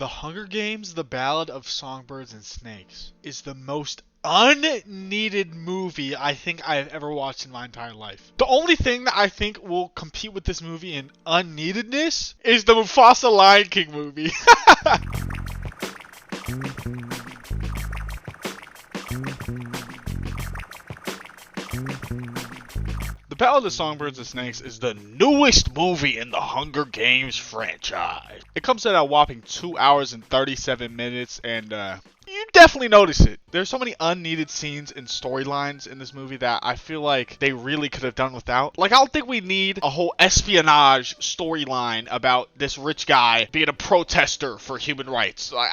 The Hunger Games, The Ballad of Songbirds and Snakes is the most unneeded movie I think I've ever watched in my entire life. The only thing that I think will compete with this movie in unneededness is the Mufasa Lion King movie. The Ballad of Songbirds and Snakes is the newest movie in the Hunger Games franchise. It comes in at a whopping 2 hours and 37 minutes, and you definitely notice it. There's so many unneeded scenes and storylines in this movie that I feel like they really could have done without. Like, I don't think we need a whole espionage storyline about this rich guy being a protester for human rights. Like,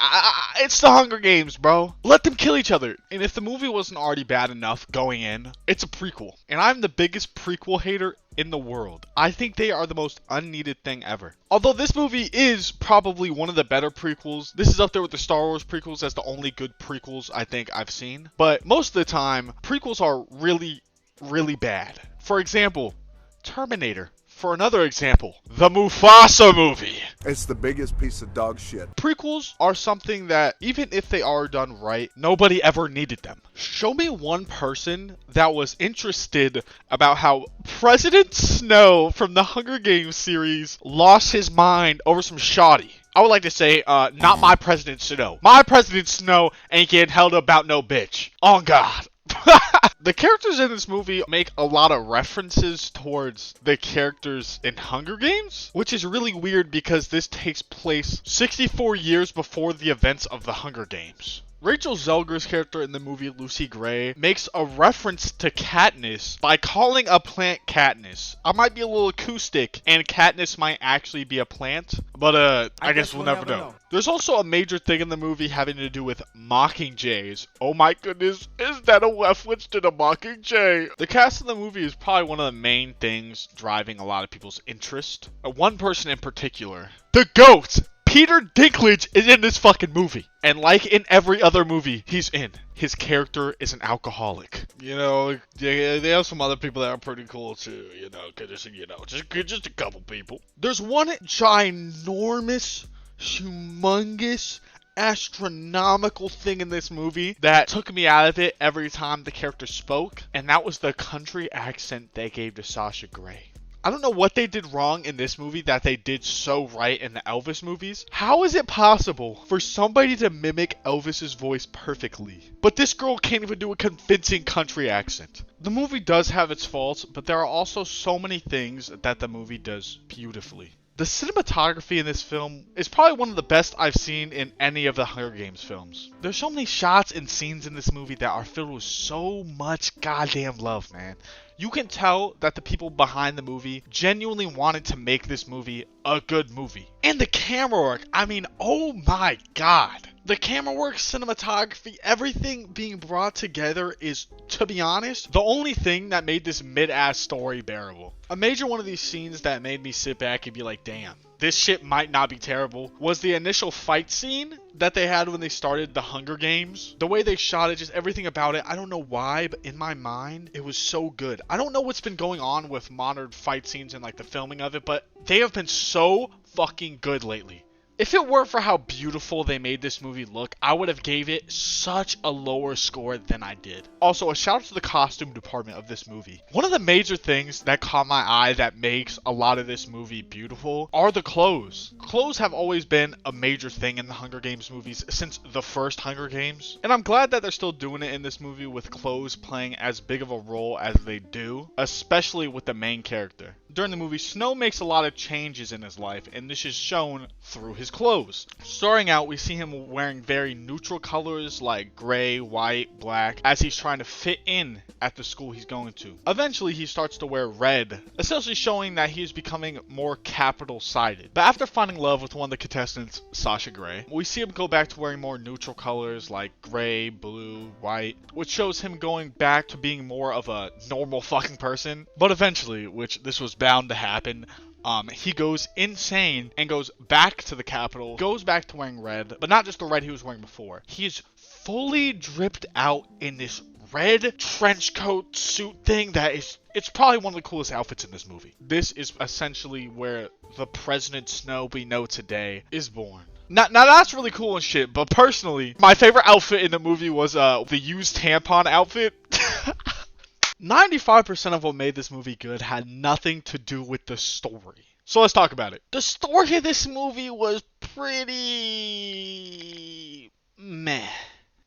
it's the Hunger Games, bro. Let them kill each other. And if the movie wasn't already bad enough going in, it's a prequel. And I'm the biggest prequel hater in the world. I think they are the most unneeded thing ever. Although this movie is probably one of the better prequels. This is up there with the Star Wars prequels as the only good prequels I think I've seen. But most of the time, prequels are really, really bad. For example, Terminator. For another example, the Mufasa movie. It's the biggest piece of dog shit. Prequels are something that, even if they are done right, nobody ever needed them. Show me one person that was interested about how President Snow from the Hunger Games series lost his mind over some shoddy. I would like to say, not my President Snow. My President Snow ain't getting held about no bitch. On God. The characters in this movie make a lot of references towards the characters in Hunger Games, which is really weird because this takes place 64 years before the events of the Hunger Games. Rachel Zelger's character in the movie Lucy Gray makes a reference to Katniss by calling a plant Katniss. I might be a little acoustic and Katniss might actually be a plant, but I guess we'll never know. There's also a major thing in the movie having to do with mockingjays. Oh my goodness, is that a reference to the mockingjay? The cast of the movie is probably one of the main things driving a lot of people's interest. One person in particular, the GOAT! Peter Dinklage is in this fucking movie. And like in every other movie he's in, his character is an alcoholic. You know, they have some other people that are pretty cool too, just a couple people. There's one ginormous, humongous, astronomical thing in this movie that took me out of it every time the character spoke, and that was the country accent they gave to Sasha Grey. I don't know what they did wrong in this movie that they did so right in the Elvis movies. How is it possible for somebody to mimic Elvis's voice perfectly, but this girl can't even do a convincing country accent? The movie does have its faults, but there are also so many things that the movie does beautifully. The cinematography in this film is probably one of the best I've seen in any of the Hunger Games films. There's so many shots and scenes in this movie that are filled with so much goddamn love, man. You can tell that the people behind the movie genuinely wanted to make this movie a good movie. And the camera work, I mean, oh my god. The camera work, cinematography, everything being brought together is, to be honest, the only thing that made this mid-ass story bearable. A major one of these scenes that made me sit back and be like, damn, this shit might not be terrible, was the initial fight scene that they had when they started the Hunger Games. The way they shot it, just everything about it, I don't know why, but in my mind, it was so good. I don't know what's been going on with modern fight scenes and like the filming of it, but they have been so fucking good lately. If it weren't for how beautiful they made this movie look, I would have gave it such a lower score than I did. Also, a shout out to the costume department of this movie. One of the major things that caught my eye that makes a lot of this movie beautiful are the clothes. Clothes have always been a major thing in the Hunger Games movies since the first Hunger Games. And I'm glad that they're still doing it in this movie with clothes playing as big of a role as they do, especially with the main character. During the movie, Snow makes a lot of changes in his life, and this is shown through his clothes. Starting out, we see him wearing very neutral colors like gray, white, black, as he's trying to fit in at the school he's going to. Eventually, he starts to wear red, essentially showing that he is becoming more capital-sided. But after finding love with one of the contestants, Sasha Grey, we see him go back to wearing more neutral colors like gray, blue, white, which shows him going back to being more of a normal fucking person. But eventually, which this was bound to happen, he goes insane and goes back to the Capitol, goes back to wearing red, but not just the red he was wearing before. He is fully dripped out in this red trench coat suit thing that is, it's probably one of the coolest outfits in this movie. This is essentially where the President Snow we know today is born. Now that's really cool and shit, but personally, my favorite outfit in the movie was the used tampon outfit. 95% of what made this movie good had nothing to do with the story. So let's talk about it. The story of this movie was pretty meh.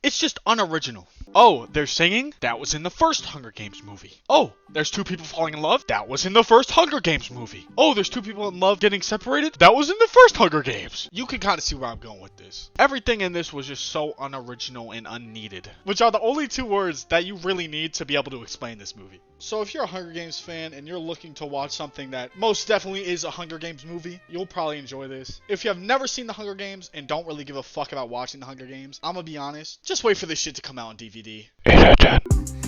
It's just unoriginal. Oh, they're singing? That was in the first Hunger Games movie. Oh, there's two people falling in love? That was in the first Hunger Games movie. Oh, there's two people in love getting separated? That was in the first Hunger Games. You can kind of see where I'm going with this. Everything in this was just so unoriginal and unneeded, which are the only two words that you really need to be able to explain this movie. So if you're a Hunger Games fan and you're looking to watch something that most definitely is a Hunger Games movie, you'll probably enjoy this. If you have never seen the Hunger Games and don't really give a fuck about watching the Hunger Games, I'm gonna be honest, just wait for this shit to come out on DVD. 8 out of 10.